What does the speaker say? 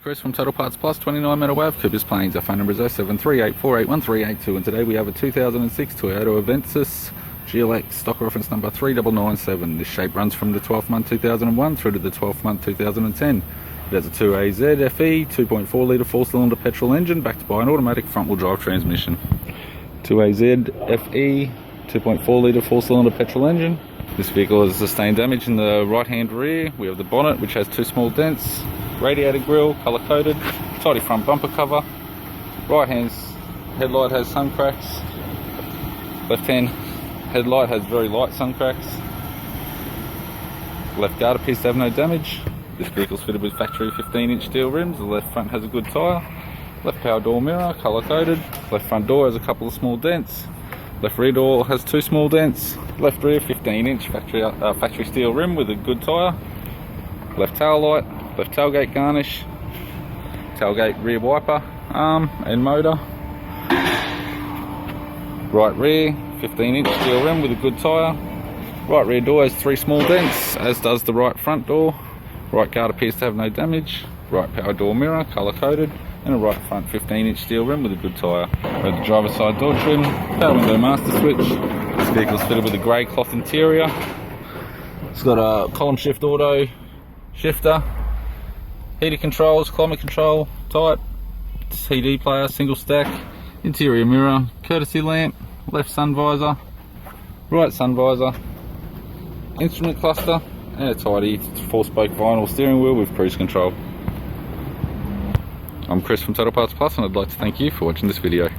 Chris from Total Parts Plus, 29 Meadow Ave, Coopers Plains. Our phone number is 0738481382, and today we have a 2006 Toyota Avensis GLX, stock reference number 3997. This shape runs from the 12th month 2001 through to the 12th month 2010. It has a 2AZ FE 2.4 litre 4-cylinder petrol engine backed by an automatic front-wheel drive transmission. 2AZ FE 2.4 litre 4-cylinder petrol engine. This vehicle has sustained damage in the right-hand rear. We have the bonnet, which has 2 small dents. Radiator grille, colour-coded. Tidy front bumper cover. Right-hand headlight has sun cracks. Left-hand headlight has very light sun cracks. Left guard appears to have no damage. This vehicle is fitted with factory 15-inch steel rims. The left front has a good tyre. Left power door mirror, colour-coded. Left front door has a couple of small dents. Left rear door has 2 small dents. Left rear 15-inch factory steel rim with a good tyre. Left tail light. Left tailgate garnish. Tailgate rear wiper arm and motor. Right rear 15-inch steel rim with a good tyre. Right rear door has 3 small dents, as does the right front door. Right guard appears to have no damage. Right power door mirror, colour-coded. And a right front 15-inch steel rim with a good tyre. We have the driver's side door trim, power window master switch. This vehicle is fitted with a grey cloth interior. It's got a column shift auto shifter, heater controls, climate control, type, CD player, single stack, interior mirror, courtesy lamp, left sun visor, right sun visor, instrument cluster, and a tidy 4-spoke vinyl steering wheel with cruise control. I'm Chris from Total Parts Plus, and I'd like to thank you for watching this video.